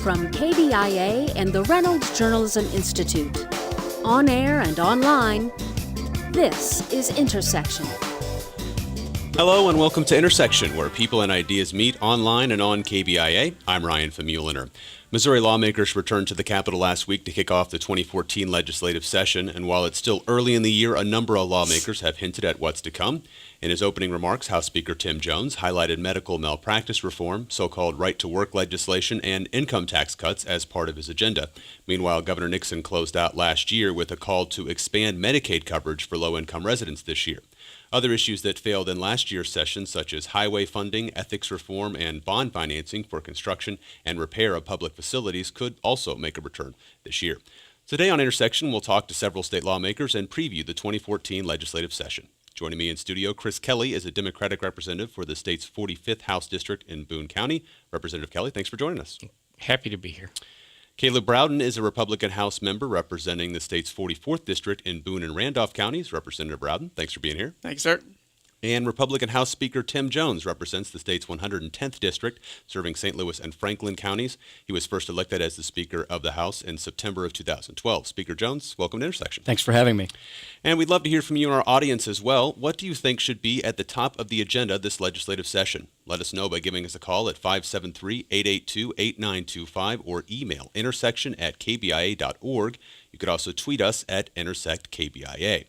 from KBIA and the Reynolds Journalism Institute. On air and online, this is Intersection. Hello and welcome to Intersection, where people and ideas meet online and on KBIA. I'm Ryan Famuliner. Missouri lawmakers returned to the Capitol last week to kick off the 2014 legislative session, and while it's still early in the year, a number of lawmakers have hinted at what's to come. In his opening remarks, House Speaker Tim Jones highlighted medical malpractice reform, so-called right-to-work legislation, and income tax cuts as part of his agenda. Meanwhile, Governor Nixon closed out last year with a call to expand Medicaid coverage for low-income residents this year. Other issues that failed in last year's session, such as highway funding, ethics reform, and bond financing for construction and repair of public facilities, could also make a return this year. Today on Intersection, we'll talk to several state lawmakers and preview the 2014 legislative session. Joining me in studio, Chris Kelly is a Democratic representative for the state's 45th House District in Boone County. Representative Kelly, thanks for joining us. Happy to be here. Caleb Browden is a Republican House member representing the state's 44th District in Boone and Randolph counties. Representative Browden, thanks for being here. Thanks, sir. And Republican House Speaker Tim Jones represents the state's 110th District, serving St. Louis and Franklin counties. He was first elected as the Speaker of the House in September of 2012. Speaker Jones, welcome to Intersection. Thanks for having me. And we'd love to hear from you and our audience as well. What do you think should be at the top of the agenda this legislative session? Let us know by giving us a call at 573-882-8925 or email intersection@kbia.org. You could also tweet us at intersectkbia.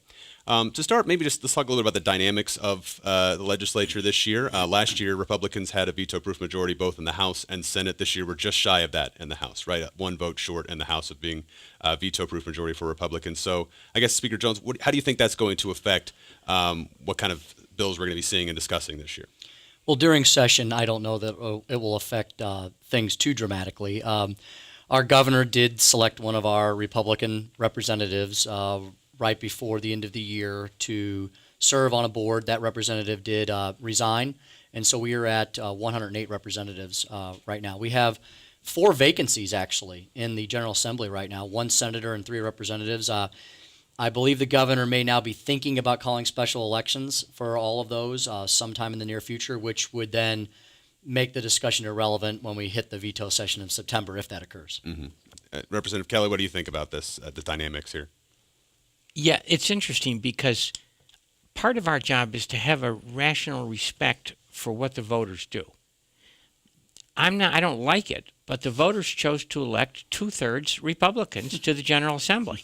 To start, maybe just let's talk a little bit about the dynamics of the legislature this year. Last year, Republicans had a veto-proof majority both in the House and Senate. This year, we're just shy of that in the House, right? One vote short in the House of being a veto-proof majority for Republicans. So I guess, Speaker Jones, how do you think that's going to affect what kind of bills we're going to be seeing and discussing this year? Well, during session, I don't know that it will affect things too dramatically. Our governor did select one of our Republican representatives right before the end of the year to serve on a board. That representative did resign, and so we are at 108 representatives right now. We have 4 vacancies, actually, in the General Assembly right now, 1 senator and 3 representatives. I believe the governor may now be thinking about calling special elections for all of those sometime in the near future, which would then make the discussion irrelevant when we hit the veto session in September, if that occurs. Mm-hmm. Representative Kelly, what do you think about this, the dynamics here? Yeah, it's interesting because part of our job is to have a rational respect for what the voters do. I don't like it, but the voters chose to elect 2/3 Republicans to the General Assembly.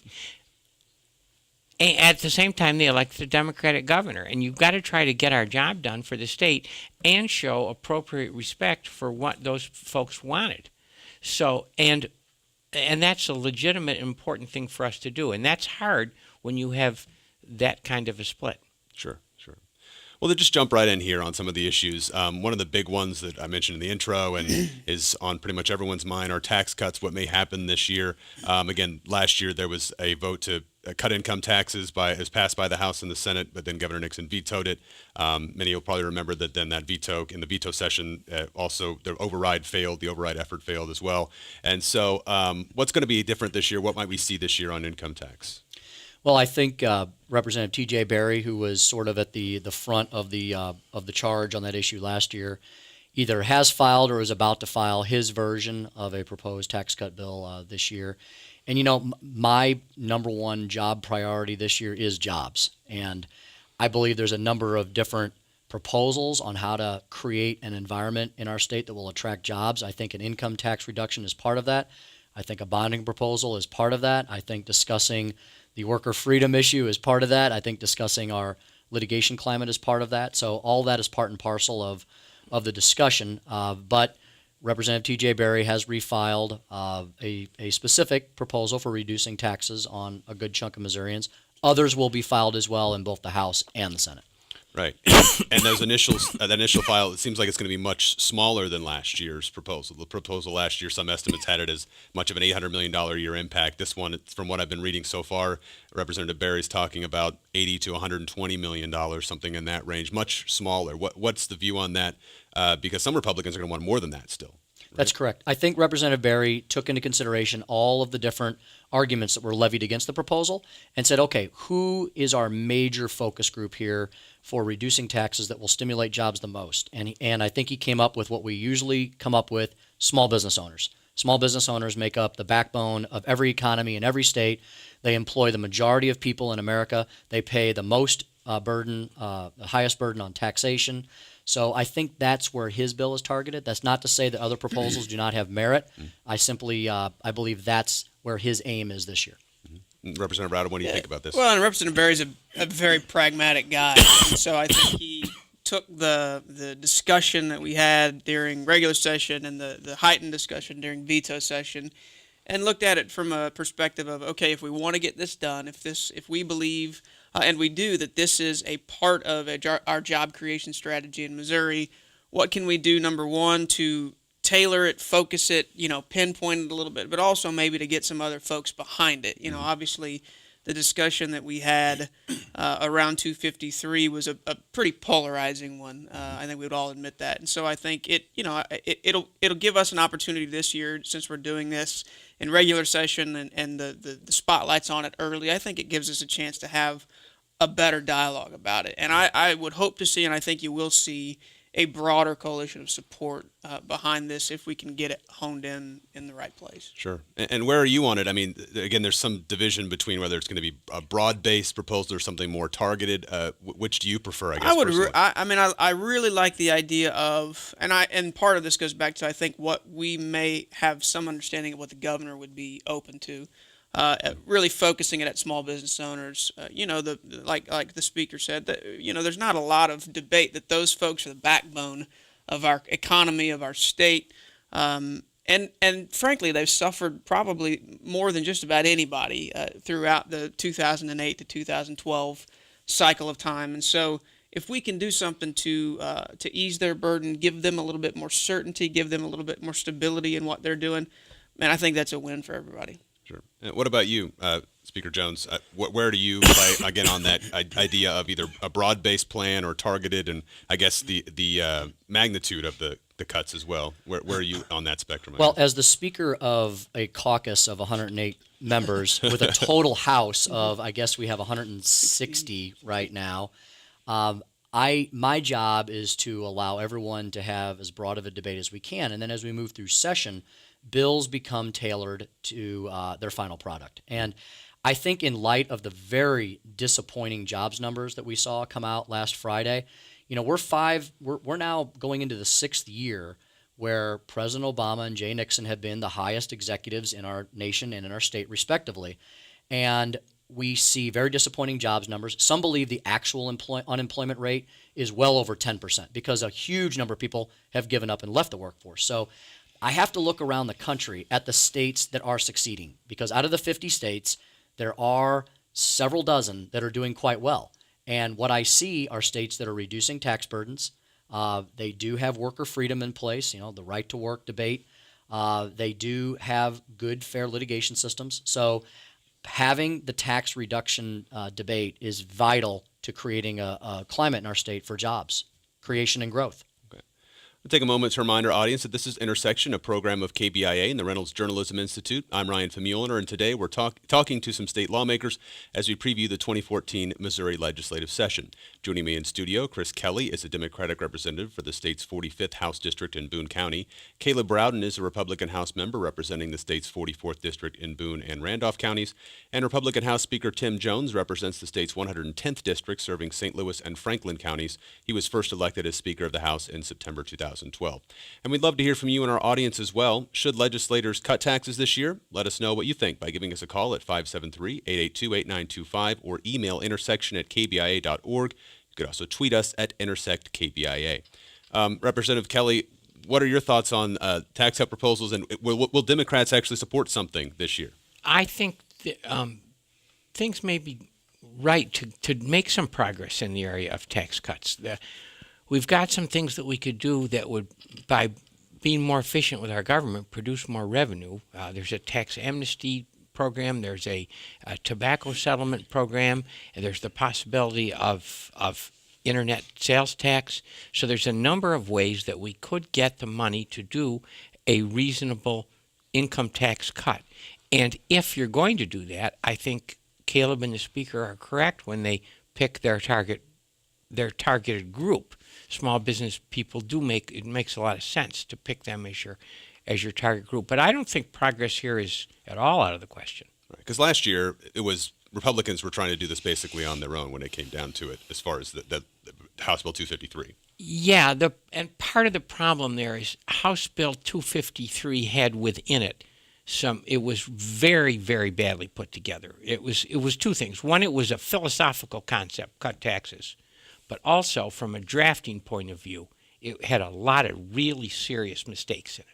And at the same time, they elected a Democratic governor, and you've got to try to get our job done for the state and show appropriate respect for what those folks wanted. So, and that's a legitimate, important thing for us to do, and that's hard when you have that kind of a split. Sure. Well, to just jump right in here on some of the issues, one of the big ones that I mentioned in the intro and is on pretty much everyone's mind are tax cuts, what may happen this year. Again, last year there was a vote to cut income taxes as passed by the House and the Senate, but then Governor Nixon vetoed it. Many will probably remember that then that veto, in the veto session, also the override effort failed as well. And so what's going to be different this year? What might we see this year on income tax? Well, I think Representative T.J. Berry, who was sort of at the front of the charge on that issue last year, either has filed or is about to file his version of a proposed tax cut bill this year. And, you know, my number one job priority this year is jobs. And I believe there's a number of different proposals on how to create an environment in our state that will attract jobs. I think an income tax reduction is part of that. I think a bonding proposal is part of that. I think discussing the worker freedom issue is part of that. I think discussing our litigation climate is part of that. So all that is part and parcel of the discussion. But Representative T.J. Berry has refiled a specific proposal for reducing taxes on a good chunk of Missourians. Others will be filed as well in both the House and the Senate. Right. And those that initial file, it seems like it's going to be much smaller than last year's proposal. The proposal last year, some estimates had it as much of an $800 million a year impact. This one, from what I've been reading so far, Representative Berry's talking about $80 to $120 million, something in that range, much smaller. What's the view on that? Because some Republicans are going to want more than that still. Right? That's correct. I think Representative Berry took into consideration all of the different arguments that were levied against the proposal and said, okay, who is our major focus group here for reducing taxes that will stimulate jobs the most? And I think he came up with what we usually come up with, small business owners. Small business owners make up the backbone of every economy in every state. They employ the majority of people in America. They pay the most the highest burden on taxation. So I think that's where his bill is targeted. That's not to say that other proposals do not have merit. I simply I believe that's where his aim is this year. Representative Rowden, what do you think about this? Well, and Representative Berry's a very pragmatic guy, and so I think he took the discussion that we had during regular session and the heightened discussion during veto session, and looked at it from a perspective of, okay, if we want to get this done, if we believe and we do that this is a part of our job creation strategy in Missouri, what can we do? Number one, to tailor it, focus it, pinpoint it a little bit, but also maybe to get some other folks behind it. Obviously, the discussion that we had around 253 was a pretty polarizing one. I think we would all admit that, and so I think it'll give us an opportunity this year, since we're doing this in regular session and the spotlight's on it early. I think it gives us a chance to have a better dialogue about it, and I would hope to see, and I think you will see, a broader coalition of support behind this if we can get it honed in the right place. Sure. And where are you on it? I mean, again, there's some division between whether it's going to be a broad-based proposal or something more targeted. Which do you prefer, I guess? I really like the idea of, and part of this goes back to, I think, what we may have some understanding of what the governor would be open to. Really focusing it at small business owners. Like the speaker said, that there's not a lot of debate that those folks are the backbone of our economy, of our state, and frankly, they've suffered probably more than just about anybody throughout the 2008 to 2012 cycle of time. And so, if we can do something to ease their burden, give them a little bit more certainty, give them a little bit more stability in what they're doing, man, I think that's a win for everybody. Sure. What about you, Speaker Jones? Where do you play, again, on that idea of either a broad-based plan or targeted, and I guess the magnitude of the cuts as well? Where are you on that spectrum? Well, as the Speaker of a caucus of 108 members with a total House of, I guess we have 160 right now, my job is to allow everyone to have as broad of a debate as we can, and then as we move through session, bills become tailored to their final product. And I think in light of the very disappointing jobs numbers that we saw come out last Friday, we're now going into the 6th year where President Obama and Jay Nixon have been the highest executives in our nation and in our state respectively. And we see very disappointing jobs numbers. Some believe the actual unemployment rate is well over 10% because a huge number of people have given up and left the workforce. So I have to look around the country at the states that are succeeding, because out of the 50 states, there are several dozen that are doing quite well. And what I see are states that are reducing tax burdens. They do have worker freedom in place, the right to work debate. They do have good, fair litigation systems. So having the tax reduction debate is vital to creating a climate in our state for jobs, creation, and growth. We'll take a moment to remind our audience that this is Intersection, a program of KBIA and the Reynolds Journalism Institute. I'm Ryan Famuliner, and today we're talking to some state lawmakers as we preview the 2014 Missouri legislative session. Joining me in studio, Chris Kelly is a Democratic representative for the state's 45th House District in Boone County. Caleb Rowden is a Republican House member representing the state's 44th District in Boone and Randolph counties. And Republican House Speaker Tim Jones represents the state's 110th District, serving St. Louis and Franklin counties. He was first elected as Speaker of the House in September 2012. And we'd love to hear from you and our audience as well. Should legislators cut taxes this year? Let us know what you think by giving us a call at 573-882-8925 or email intersection@kbia.org. You could also tweet us at IntersectKBIA. Representative Kelly, what are your thoughts on tax cut proposals, and will Democrats actually support something this year? I think things may be right to make some progress in the area of tax cuts. We've got some things that we could do that would, by being more efficient with our government, produce more revenue. There's a tax amnesty program, there's a tobacco settlement program, and there's the possibility of internet sales tax. So there's a number of ways that we could get the money to do a reasonable income tax cut. And if you're going to do that, I think Caleb and the Speaker are correct when they pick their targeted group. Small business people it makes a lot of sense to pick them as as your target group. But I don't think progress here is at all out of the question. Because last year, it was Republicans were trying to do this basically on their own when it came down to it, as far as the House Bill 253. Yeah, and part of the problem there is House Bill 253 had within it it was very, very badly put together. It was two things. One, it was a philosophical concept, cut taxes, but also from a drafting point of view, it had a lot of really serious mistakes in it.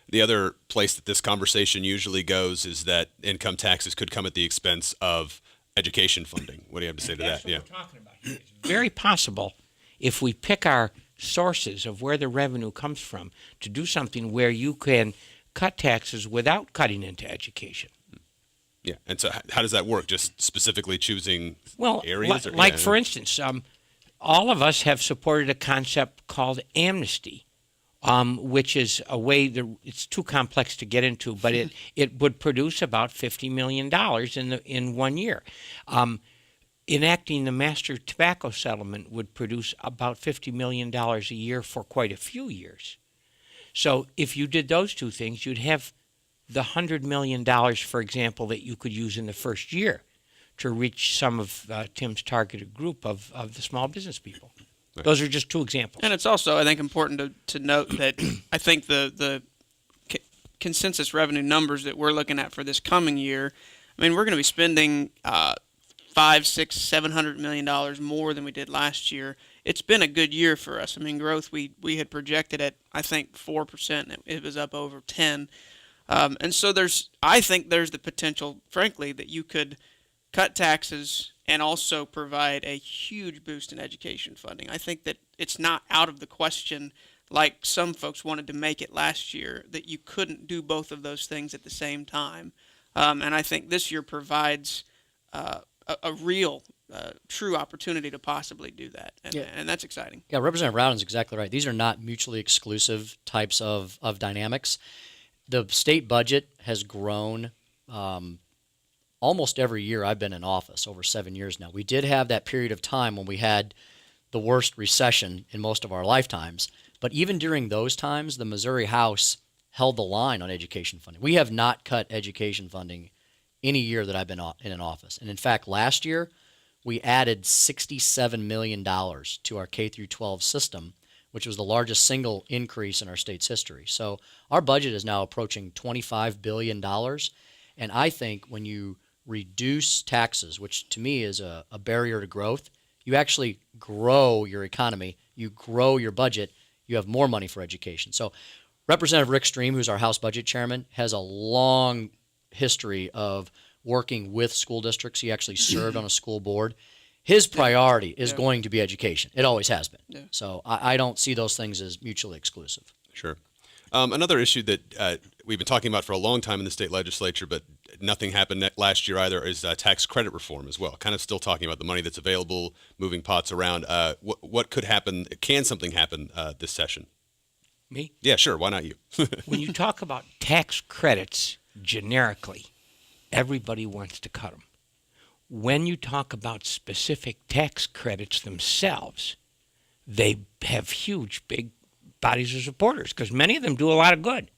The other place that this conversation usually goes is that income taxes could come at the expense of education funding. What do you have to say to that? That's what we're talking about here. It's very possible, if we pick our sources of where the revenue comes from, to do something where you can cut taxes without cutting into education. Yeah, and so how does that work? Just specifically choosing areas? For instance, all of us have supported a concept called amnesty. Which is a way it's too complex to get into, but it would produce about $50 million in 1 year. Enacting the master tobacco settlement would produce about $50 million a year for quite a few years. So if you did those two things, you'd have the $100 million, for example, that you could use in the first year to reach some of Tim's targeted group of the small business people. Right. Those are just two examples. And it's also, I think, important to note that I think the consensus revenue numbers that we're looking at for this coming year, I mean, we're going to be spending $500, $600, $700 million more than we did last year. It's been a good year for us. I mean, growth we had projected at, I think, 4%. It was up over 10%. And so I think there's the potential, frankly, that you could cut taxes and also provide a huge boost in education funding. I think that it's not out of the question, like some folks wanted to make it last year, that you couldn't do both of those things at the same time. And I think this year provides a real, true opportunity to possibly do that. And that's exciting. Yeah, Representative Rowden's exactly right. These are not mutually exclusive types of dynamics. The state budget has grown almost every year I've been in office, over 7 years now. We did have that period of time when we had the worst recession in most of our lifetimes. But even during those times, the Missouri House held the line on education funding. We have not cut education funding any year that I've been in an office. And in fact, last year, we added $67 million to our K-12 system, which was the largest single increase in our state's history. So our budget is now approaching $25 billion. And I think when you reduce taxes, which to me is a barrier to growth, you actually grow your economy, you grow your budget, you have more money for education. So Representative Rick Stream, who's our House Budget Chairman, has a long history of working with school districts. He actually served on a school board. His priority is going to be education. It always has been. Yeah. So I don't see those things as mutually exclusive. Sure. Another issue that we've been talking about for a long time in the state legislature, but nothing happened last year either, is tax credit reform as well. Kind of still talking about the money that's available, moving pots around. What could happen? Can something happen this session? Me? Yeah, sure. Why not you? When you talk about tax credits generically, everybody wants to cut them. When you talk about specific tax credits themselves, they have huge, big bodies of supporters because many of them do a lot of good.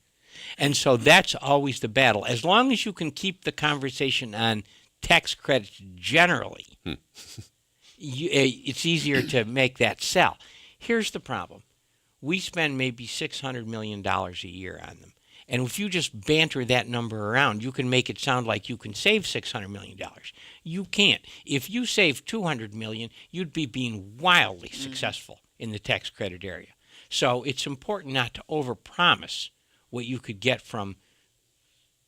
And so that's always the battle. As long as you can keep the conversation on tax credits generally, it's easier to make that sell. Here's the problem. We spend maybe $600 million a year on them. And if you just banter that number around, you can make it sound like you can save $600 million. You can't. If you save $200 million, you'd be being wildly successful in the tax credit area. So it's important not to overpromise what you could get from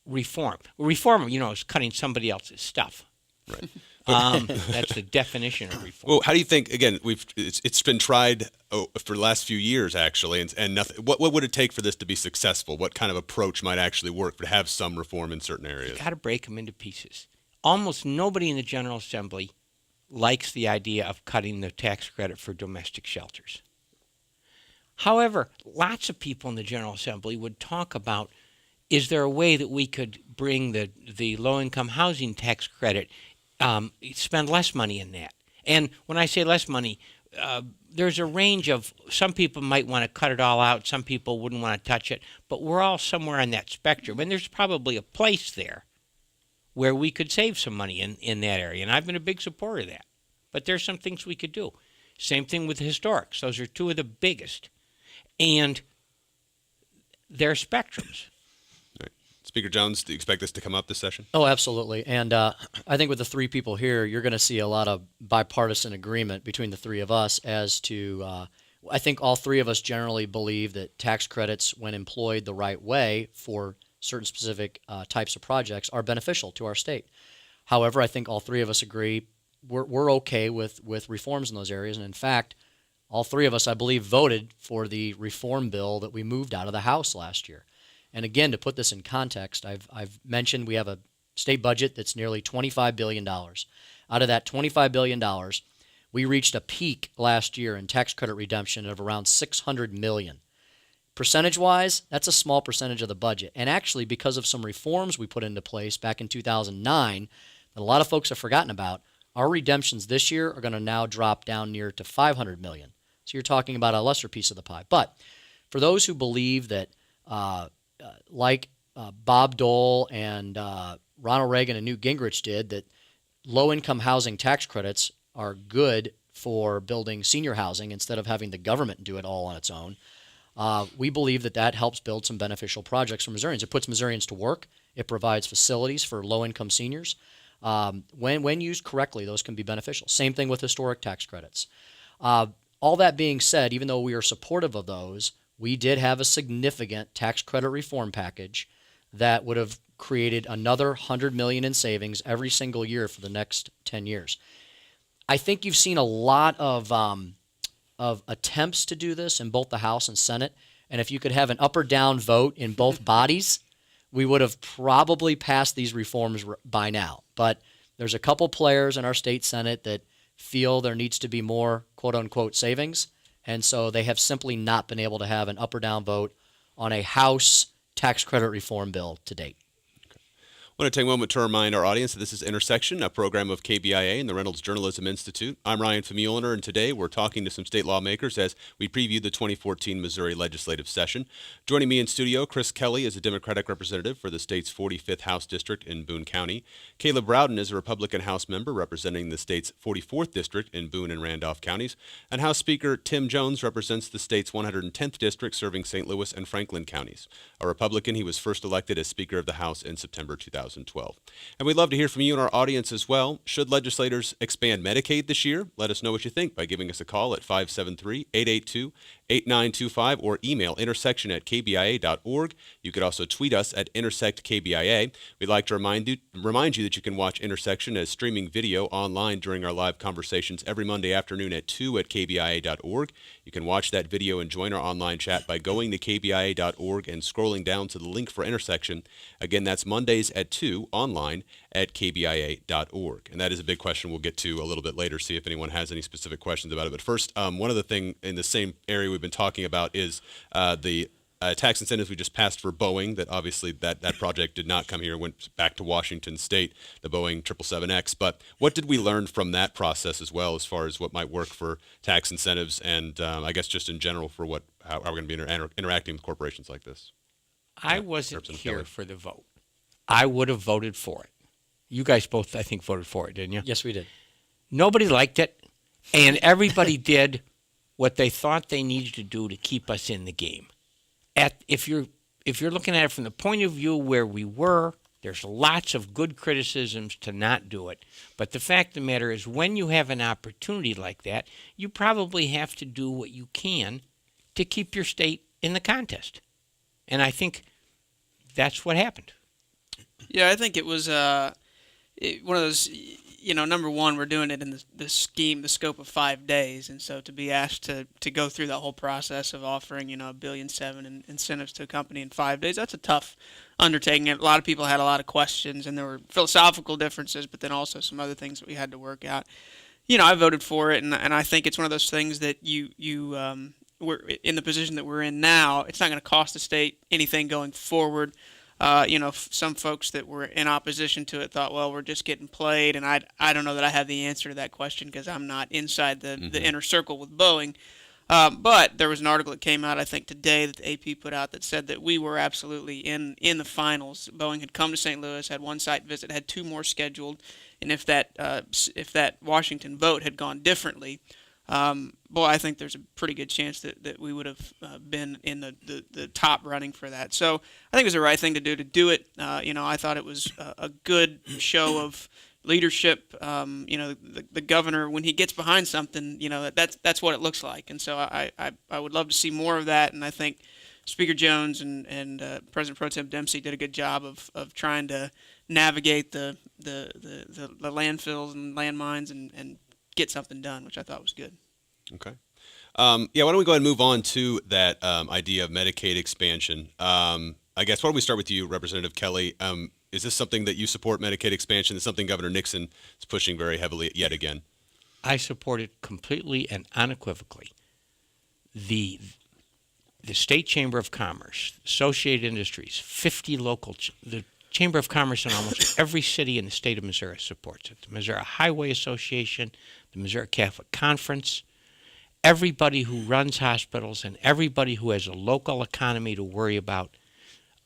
reform. Reform, is cutting somebody else's stuff. Right. That's the definition of reform. Well, how do you think? Again, it's been tried for the last few years, actually, and nothing. What would it take for this to be successful? What kind of approach might actually work to have some reform in certain areas? You got to break them into pieces. Almost nobody in the General Assembly likes the idea of cutting the tax credit for domestic shelters. However, lots of people in the General Assembly would talk about, is there a way that we could bring the low-income housing tax credit, spend less money in that? And when I say less money, there's a range of, some people might want to cut it all out, some people wouldn't want to touch it, but we're all somewhere on that spectrum, and there's probably a place there where we could save some money in that area, and I've been a big supporter of that. But there's some things we could do. Same thing with the historics. Those are two of the biggest, and they're spectrums. Right. Speaker Jones, do you expect this to come up this session? Oh, absolutely. And I think with the three people here, you're going to see a lot of bipartisan agreement between the three of us as to, I think all three of us generally believe that tax credits, when employed the right way for certain specific types of projects, are beneficial to our state. However, I think all three of us agree we're okay with reforms in those areas. And in fact, all three of us, I believe, voted for the reform bill that we moved out of the House last year. And again, to put this in context, I've mentioned we have a state budget that's nearly $25 billion. Out of that $25 billion, we reached a peak last year in tax credit redemption of around $600 million. Percentage-wise, that's a small percentage of the budget. And actually, because of some reforms we put into place back in 2009 that a lot of folks have forgotten about, our redemptions this year are going to now drop down near to $500 million. So you're talking about a lesser piece of the pie. But for those who believe that, like Bob Dole and Ronald Reagan and Newt Gingrich did, that low-income housing tax credits are good for building senior housing instead of having the government do it all on its own, we believe that that helps build some beneficial projects for Missourians. It puts Missourians to work. It provides facilities for low-income seniors. When used correctly, those can be beneficial. Same thing with historic tax credits. All that being said, even though we are supportive of those, we did have a significant tax credit reform package that would have created another $100 million in savings every single year for the next 10 years. I think you've seen a lot of attempts to do this in both the House and Senate, and if you could have an up or down vote in both bodies, we would have probably passed these reforms by now. But there's a couple players in our state Senate that feel there needs to be more quote-unquote savings, and so they have simply not been able to have an up or down vote on a House tax credit reform bill to date. I want to take a moment to remind our audience that this is Intersection, a program of KBIA and the Reynolds Journalism Institute. I'm Ryan Famuliner, and today we're talking to some state lawmakers as we preview the 2014 Missouri legislative session. Joining me in studio, Chris Kelly is a Democratic representative for the state's 45th House District in Boone County. Caleb Rowden is a Republican House member representing the state's 44th District in Boone and Randolph counties. And House Speaker Tim Jones represents the state's 110th District serving St. Louis and Franklin counties. A Republican, he was first elected as Speaker of the House in September 2012. And we'd love to hear from you and our audience as well. Should legislators expand Medicaid this year? Let us know what you think by giving us a call at 573-882-8925 or email intersection@kbia.org. You could also tweet us at intersectkbia. We'd like to remind you that you can watch Intersection as streaming video online during our live conversations every Monday afternoon at 2 at kbia.org. You can watch that video and join our online chat by going to kbia.org and scrolling down to the link for Intersection. Again, that's Mondays at 2 online at kbia.org. And that is a big question we'll get to a little bit later, see if anyone has any specific questions about it. But first, one of the things in the same area we've been talking about is the tax incentives we just passed for Boeing. That obviously that project did not come here, went back to Washington State, the Boeing 777X. But what did we learn from that process as well, as far as what might work for tax incentives and I guess just in general for how we're going to be interacting with corporations like this? I wasn't here for the vote. I would have voted for it. You guys both, I think, voted for it, didn't you? Yes, we did. Nobody liked it, and everybody did what they thought they needed to do to keep us in the game. If you're looking at it from the point of view where we were, there's lots of good criticisms to not do it. But the fact of the matter is, when you have an opportunity like that, you probably have to do what you can to keep your state in the contest. And I think that's what happened. Yeah, I think it was one of those, number one, we're doing it in the scope of 5 days. And so to be asked to go through that whole process of offering, $1.7 billion in incentives to a company in 5 days, that's a tough undertaking. A lot of people had a lot of questions, and there were philosophical differences, but then also some other things that we had to work out. I voted for it, and I think it's one of those things that we're in the position that we're in now. It's not going to cost the state anything going forward. some folks that were in opposition to it thought, well, we're just getting played, and I don't know that I have the answer to that question because I'm not inside the inner circle with Boeing. But there was an article that came out, I think, today that the AP put out that said that we were absolutely in the finals. Boeing had come to St. Louis, had one site visit, had two more scheduled, and if that Washington vote had gone differently, I think there's a pretty good chance that we would have been in the top running for that. So I think it was the right thing to do it. I thought it was a good show of leadership. The governor, when he gets behind something, that's what it looks like. And so I would love to see more of that. And I think Speaker Jones and President Pro Tem Dempsey did a good job of trying to navigate the landfills and landmines and get something done, which I thought was good. Okay. Why don't we go ahead and move on to that idea of Medicaid expansion? I guess why don't we start with you, Representative Kelly? Is this something that you support, Medicaid expansion? Is something Governor Nixon is pushing very heavily yet again? I support it completely and unequivocally. The State Chamber of Commerce, Associated Industries, 50 local, the Chamber of Commerce in almost every city in the state of Missouri supports it. The Missouri Highway Association, the Missouri Catholic Conference, everybody who runs hospitals and everybody who has a local economy to worry about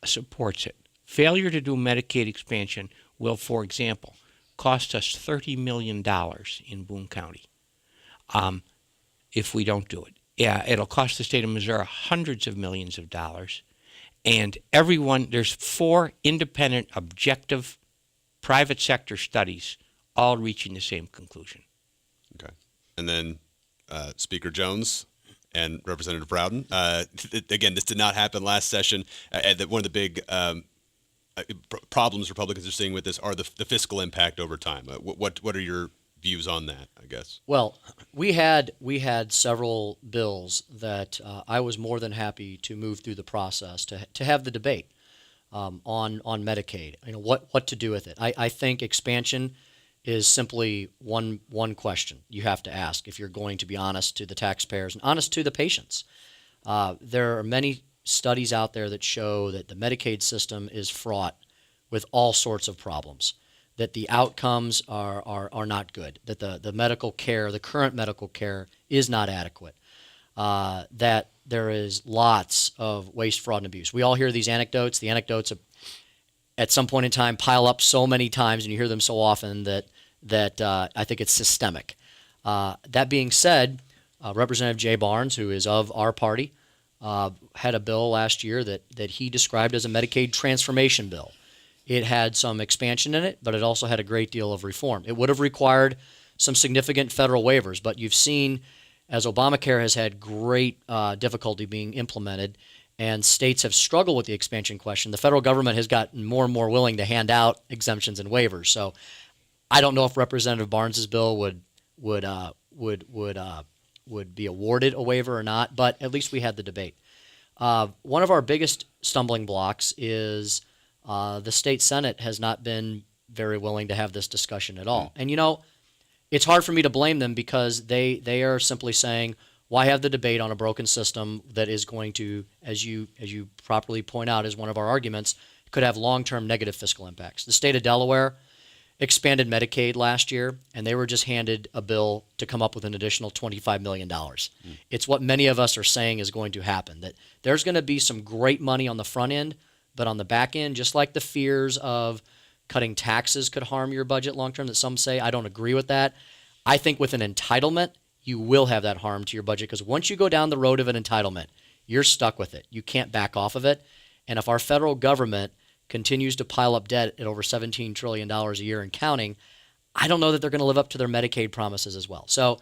supports it. Failure to do Medicaid expansion will, for example, cost us $30 million in Boone County if we don't do it. Yeah, it'll cost the state of Missouri hundreds of millions of dollars. And there's 4 independent, objective, private sector studies all reaching the same conclusion. Okay. And then Speaker Jones and Representative Browden. Again, this did not happen last session. One of the big problems Republicans are seeing with this are the fiscal impact over time. What are your views on that, I guess? Well, we had several bills that I was more than happy to move through the process to have the debate on Medicaid. What to do with it. I think expansion is simply one question you have to ask if you're going to be honest to the taxpayers and honest to the patients. There are many studies out there that show that the Medicaid system is fraught with all sorts of problems, that the outcomes are not good, that the medical care, the current medical care is not adequate, that there is lots of waste, fraud, and abuse. We all hear these anecdotes. The anecdotes at some point in time pile up so many times, and you hear them so often that I think it's systemic. That being said, Representative Jay Barnes, who is of our party, had a bill last year that he described as a Medicaid transformation bill. It had some expansion in it, but it also had a great deal of reform. It would have required some significant federal waivers, but you've seen as Obamacare has had great difficulty being implemented and states have struggled with the expansion question, the federal government has gotten more and more willing to hand out exemptions and waivers. So I don't know if Representative Barnes's bill would be awarded a waiver or not, but at least we had the debate. One of our biggest stumbling blocks is the state Senate has not been very willing to have this discussion at all. And it's hard for me to blame them because they are simply saying, why have the debate on a broken system that is going to, as you properly point out, is one of our arguments, could have long-term negative fiscal impacts. The state of Delaware expanded Medicaid last year, and they were just handed a bill to come up with an additional $25 million. It's what many of us are saying is going to happen, that there's going to be some great money on the front end, but on the back end, just like the fears of cutting taxes could harm your budget long-term that some say, I don't agree with that. I think with an entitlement, you will have that harm to your budget because once you go down the road of an entitlement, you're stuck with it. You can't back off of it. And if our federal government continues to pile up debt at over $17 trillion a year and counting, I don't know that they're going to live up to their Medicaid promises as well. So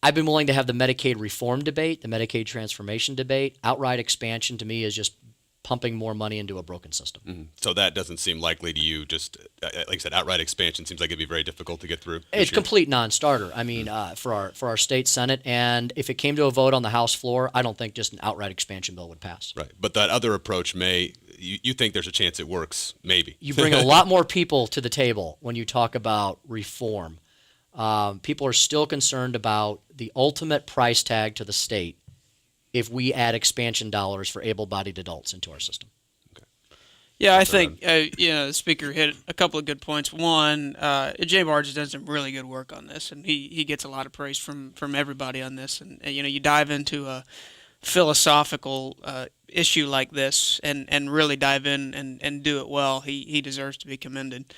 I've been willing to have the Medicaid reform debate, the Medicaid transformation debate. Outright expansion to me is just pumping more money into a broken system. Mm-hmm. So that doesn't seem likely to you. Just like I said, outright expansion seems like it'd be very difficult to get through. It's complete non-starter. I mean, for our state Senate, and if it came to a vote on the House floor, I don't think just an outright expansion bill would pass. Right, but that other approach you think there's a chance it works? Maybe you bring a lot more people to the table when you talk about reform. People are still concerned about the ultimate price tag to the state if we add expansion dollars for able-bodied adults into our system. Okay. Yeah, I think the speaker hit a couple of good points. One, Jay Barge has done some really good work on this, and he gets a lot of praise from everybody on this. And you dive into a philosophical issue like this and really dive in and do it well. He deserves to be commended.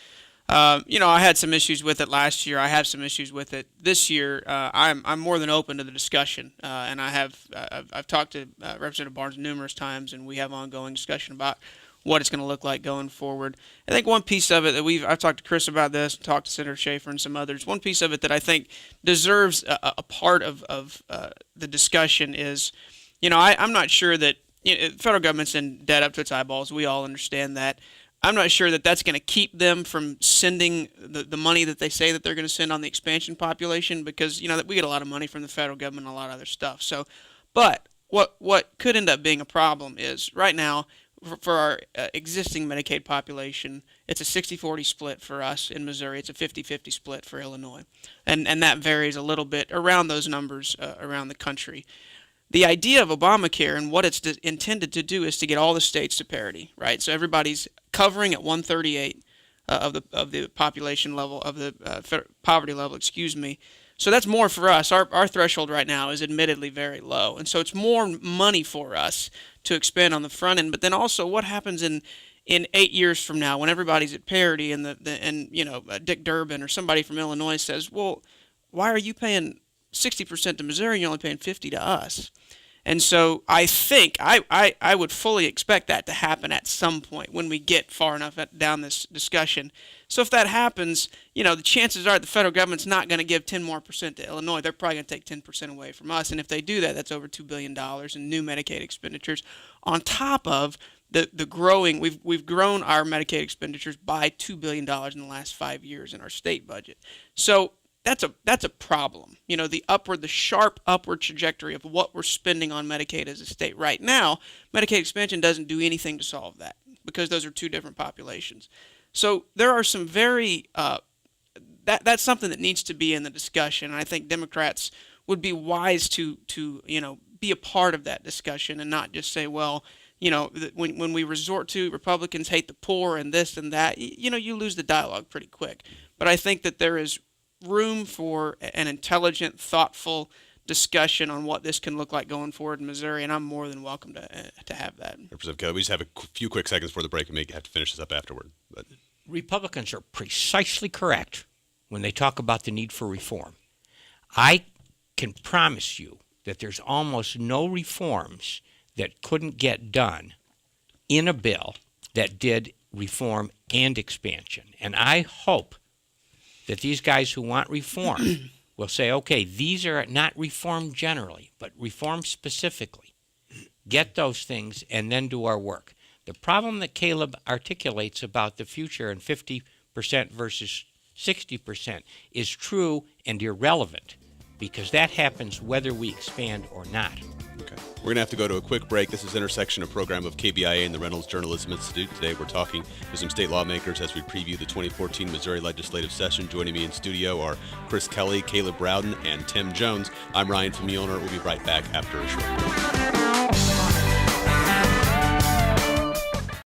I had some issues with it last year. I have some issues with it this year. I'm more than open to the discussion, and I've talked to Representative Barnes numerous times, and we have ongoing discussion about what it's going to look like going forward. I think one piece of it that I've talked to Chris about this, talked to Senator Schaefer and some others. One piece of it that I think deserves a part of the discussion is, I'm not sure that the federal government's in debt up to its eyeballs. We all understand that. I'm not sure that that's going to keep them from sending the money that they say that they're going to send on the expansion population, because that we get a lot of money from the federal government and a lot of other stuff. So, but what could end up being a problem is right now for our existing Medicaid population, it's a 60-40 split for us in Missouri. It's a 50-50 split for Illinois, and that varies a little bit around those numbers around the country. The idea of Obamacare and what it's intended to do is to get all the states to parity, right? So everybody's covering at 138 of the population level of the poverty level, excuse me. So that's more for us. Our threshold right now is admittedly very low, and so it's more money for us to expend on the front end. But then also, what happens in 8 years from now when everybody's at parity and Dick Durbin or somebody from Illinois says, well, why are you paying 60% to Missouri and you're only paying 50% to us? And so I think I would fully expect that to happen at some point when we get far enough down this discussion. So if that happens, the chances are the federal government's not going to give 10% more to Illinois. They're probably going to take 10% away from us. And if they do that, that's over $2 billion in new Medicaid expenditures on top of the growing. We've grown our Medicaid expenditures by $2 billion in the last 5 years in our state budget. So that's a problem. The sharp upward trajectory of what we're spending on Medicaid as a state right now. Medicaid expansion doesn't do anything to solve that because those are two different populations. So there are some that's something that needs to be in the discussion. And I think Democrats would be wise to be a part of that discussion and not just say, well, when we resort to Republicans hate the poor and this and that, you lose the dialogue pretty quick. But I think that there is room for an intelligent, thoughtful discussion on what this can look like going forward in Missouri, and I'm more than welcome to have that. Representative Kelly, we just have a few quick seconds before the break, and may have to finish this up afterward. But Republicans are precisely correct when they talk about the need for reform. I can promise you that there's almost no reforms that couldn't get done in a bill that did reform and expansion. And I hope that these guys who want reform will say, okay, these are not reform generally, but reform specifically. Get those things and then do our work. The problem that Caleb articulates about the future and 50% versus 60% is true and irrelevant because that happens whether we expand or not. Okay. We're going to have to go to a quick break. This is Intersection, a program of KBIA and the Reynolds Journalism Institute. Today we're talking to some state lawmakers as we preview the 2014 Missouri legislative session. Joining me in studio are Chris Kelly, Caleb Browden, and Tim Jones. I'm Ryan Famulner. We'll be right back after a short break.